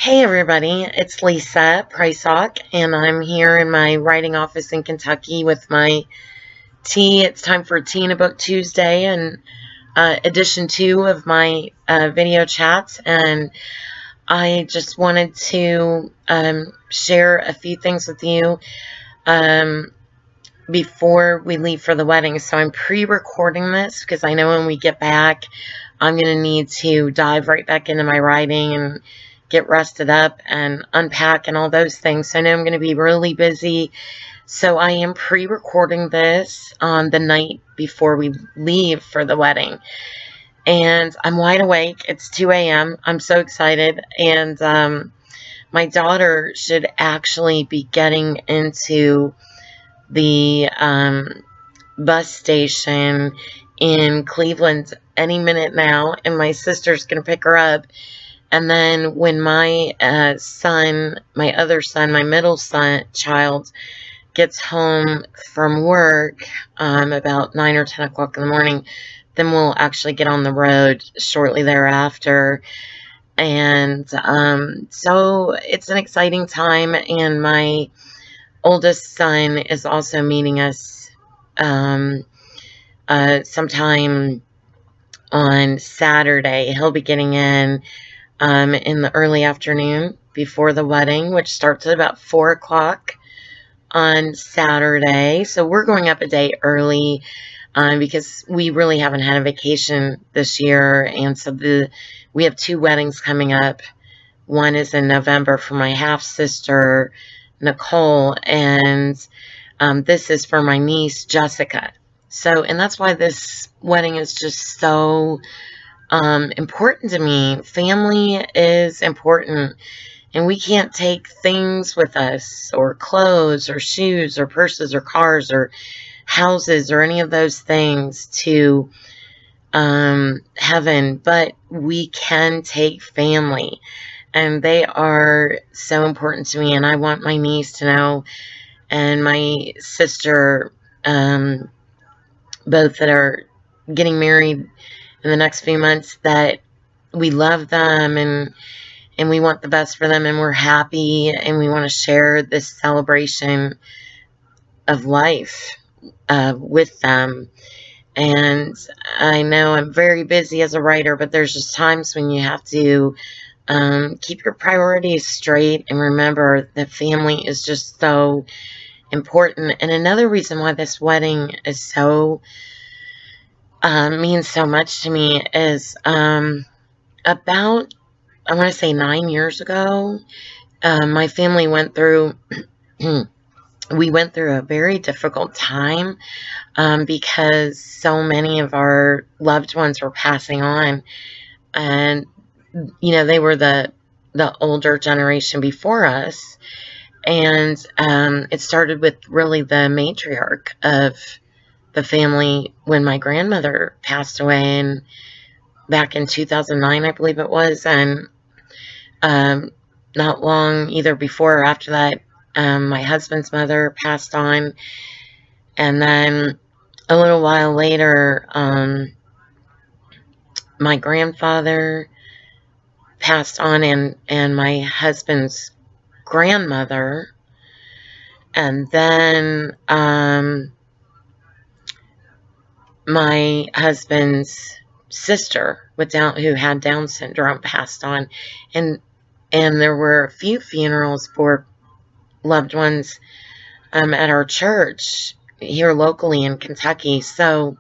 Hey everybody, it's Lisa Prysock, and I'm here in my writing office in Kentucky with my tea. It's time for Tea in a Book Tuesday, and edition 2 of my video chats. And I just wanted to share a few things with you before we leave for the wedding. So I'm pre-recording this because I know when we get back, I'm going to need to dive right back into my writing and get rested up and unpack and all those things. So I know I'm going to be really busy. So I am pre-recording this on the night before we leave for the wedding. And I'm wide awake. It's 2 a.m. I'm so excited. And my daughter should actually be getting into the bus station in Cleveland any minute now. And my sister's going to pick her up. And then when my son, my other son, my middle son child gets home from work about 9 or 10 o'clock in the morning, then we'll actually get on the road shortly thereafter. And so it's an exciting time. And my oldest son is also meeting us sometime on Saturday. He'll be getting in the early afternoon before the wedding, which starts at about 4 o'clock on Saturday. So we're going up a day early because we really haven't had a vacation this year. And so we have 2 weddings coming up. One is in November for my half-sister, Nicole, and this is for my niece, Jessica. So, and that's why this wedding is just so important to me. Family is important, and we can't take things with us, or clothes, or shoes, or purses, or cars, or houses, or any of those things to heaven, but we can take family, and they are so important to me. And I want my niece to know, and my sister, both that are getting married in the next few months, that we love them and we want the best for them, and we're happy, and we want to share this celebration of life with them. And I know I'm very busy as a writer, but there's just times when you have to keep your priorities straight and remember that family is just so important. And another reason why this wedding is so means so much to me is about, I want to say 9 years ago, my family went through we went through a very difficult time because so many of our loved ones were passing on. And you know, they were the older generation before us. And it started with really the matriarch of the family when my grandmother passed away, and back in 2009, I believe it was. And not long either before or after that, my husband's mother passed on. And then a little while later, my grandfather passed on, and my husband's grandmother. And then my husband's sister who had Down syndrome passed on. And there were a few funerals for loved ones at our church here locally in Kentucky. So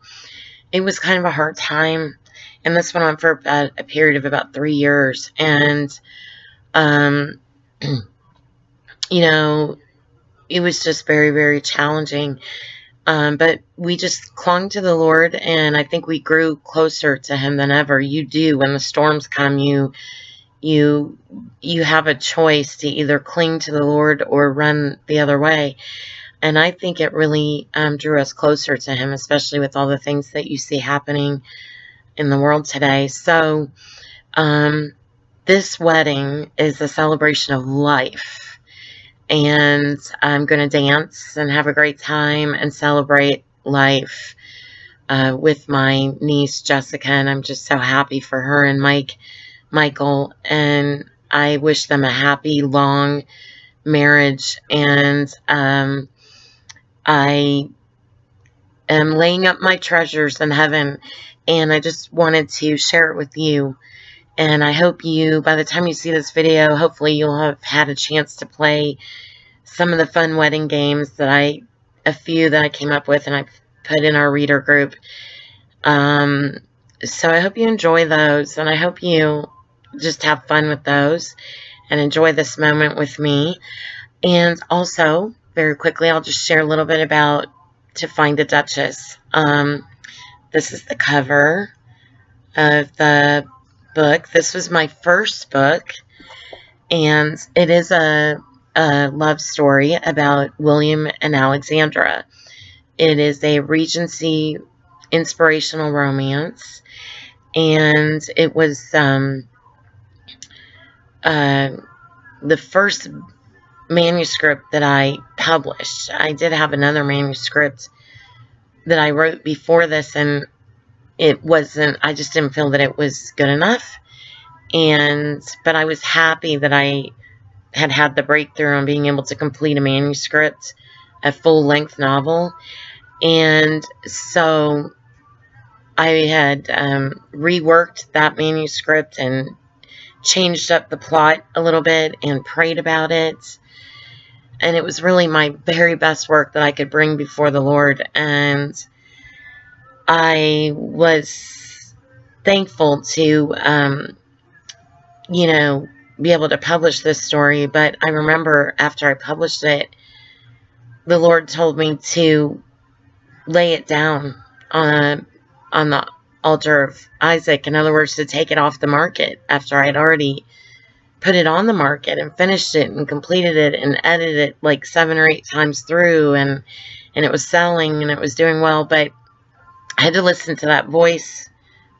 it was kind of a hard time. And this went on for a period of about 3 years. And, you know, it was just very, very challenging. But we just clung to the Lord, and I think we grew closer to Him than ever. You do. When the storms come, you have a choice to either cling to the Lord or run the other way. And I think it really drew us closer to Him, especially with all the things that you see happening in the world today. So this wedding is a celebration of life. And I'm going to dance and have a great time and celebrate life with my niece, Jessica. And I'm just so happy for her and Michael. And I wish them a happy, long marriage, and I am laying up my treasures in heaven, and I just wanted to share it with you. And I hope you, by the time you see this video, hopefully you'll have had a chance to play some of the fun wedding games that a few that I came up with and I put in our reader group. So I hope you enjoy those, and I hope you just have fun with those and enjoy this moment with me. And also, very quickly, I'll just share a little bit about To Find a Duchess. This is the cover of the book. This was my first book, and it is a love story about William and Alexandra. It is a Regency inspirational romance, and it was the first manuscript that I published. I did have another manuscript that I wrote before this, and it wasn't, I just didn't feel that it was good enough. But I was happy that I had the breakthrough on being able to complete a manuscript, a full-length novel. And so I had reworked that manuscript and changed up the plot a little bit and prayed about it. And it was really my very best work that I could bring before the Lord. And I was thankful to, you know, be able to publish this story. But I remember after I published it, the Lord told me to lay it down on the altar of Isaac. In other words, to take it off the market after I had already put it on the market and finished it and completed it and edited it like 7 or 8 times through, and it was selling and it was doing well. But I had to listen to that voice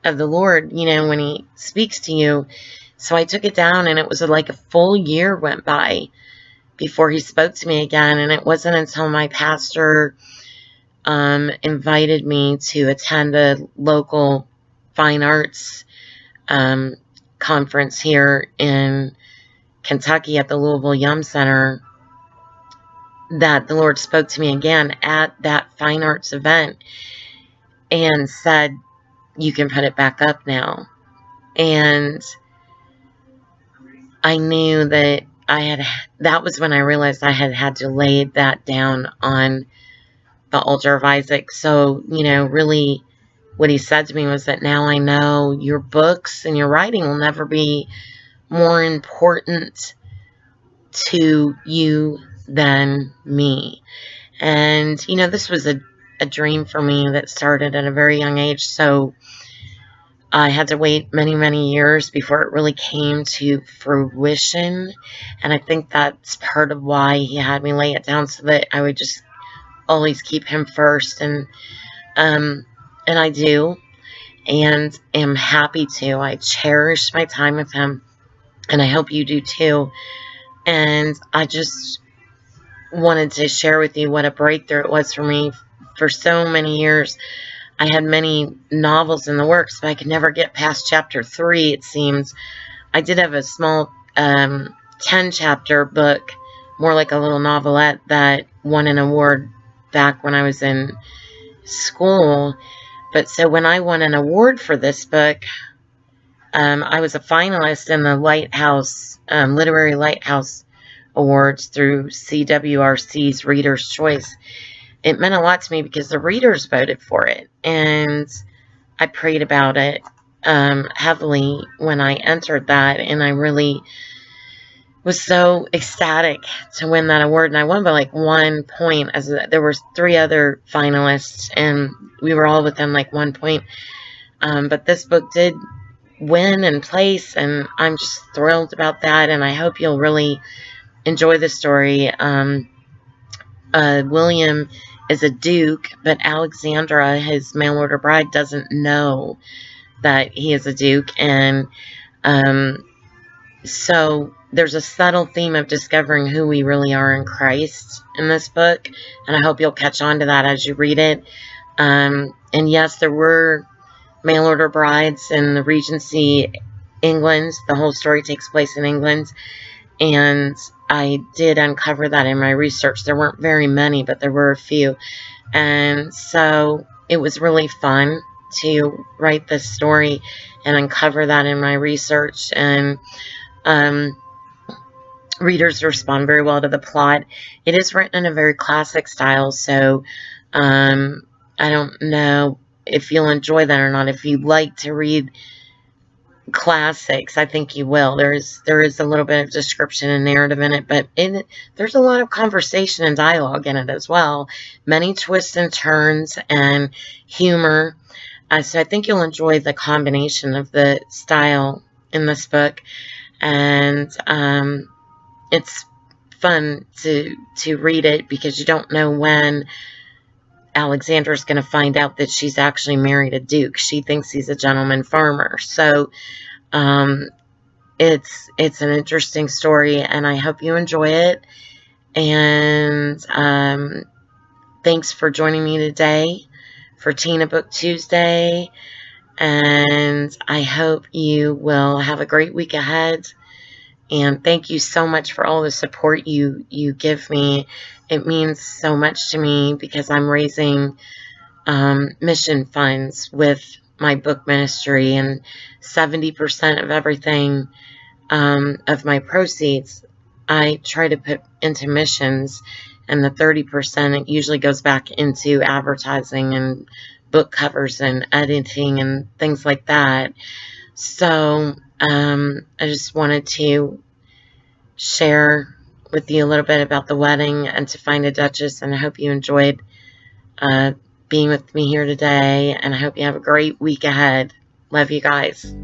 of the Lord, you know, when he speaks to you. So I took it down, and it was like a full year went by before he spoke to me again. And it wasn't until my pastor invited me to attend a local fine arts conference here in Kentucky at the Louisville Yum Center, that the Lord spoke to me again at that fine arts event and said, you can put it back up now. And I knew that that was when I realized I had to lay that down on the altar of Isaac. So, you know, really what he said to me was that now I know your books and your writing will never be more important to you than me. And, you know, this was a dream for me that started at a very young age. So I had to wait many, many years before it really came to fruition. And I think that's part of why he had me lay it down, so that I would just always keep him first. And I do, and am happy to. I cherish my time with him, and I hope you do too. And I just wanted to share with you what a breakthrough it was for me. For so many years, I had many novels in the works, but I could never get past chapter 3, it seems. I did have a small 10-chapter book, more like a little novelette, that won an award back when I was in school. But so when I won an award for this book, I was a finalist in the Lighthouse, Literary Lighthouse Awards through CWRC's Reader's Choice. It meant a lot to me because the readers voted for it, and I prayed about it heavily when I entered that, and I really was so ecstatic to win that award. And I won by like 1 point, as there were 3 other finalists, and we were all within like 1 point. But this book did win and place, and I'm just thrilled about that, and I hope you'll really enjoy the story. William is a duke, but Alexandra, his mail order bride, doesn't know that he is a duke. And so there's a subtle theme of discovering who we really are in Christ in this book, and I hope you'll catch on to that as you read it. And yes, there were mail order brides in the Regency England. The whole story takes place in England. And I did uncover that in my research. There weren't very many, but there were a few. And so it was really fun to write this story and uncover that in my research. And readers respond very well to the plot. It is written in a very classic style, so I don't know if you'll enjoy that or not. If you like to read classics, I think you will. There is a little bit of description and narrative in it, but there's a lot of conversation and dialogue in it as well. Many twists and turns and humor. So I think you'll enjoy the combination of the style in this book, and it's fun to read it because you don't know when Alexandra's going to find out that she's actually married a duke. She thinks he's a gentleman farmer. So it's an interesting story, and I hope you enjoy it. And thanks for joining me today for Tina Book Tuesday. And I hope you will have a great week ahead. And thank you so much for all the support you give me. It means so much to me because I'm raising mission funds with my book ministry, and 70% of everything of my proceeds I try to put into missions, and the 30% it usually goes back into advertising and book covers and editing and things like that. So I just wanted to share with you a little bit about the wedding and to find a Duchess, and I hope you enjoyed being with me here today, and I hope you have a great week ahead. Love you guys.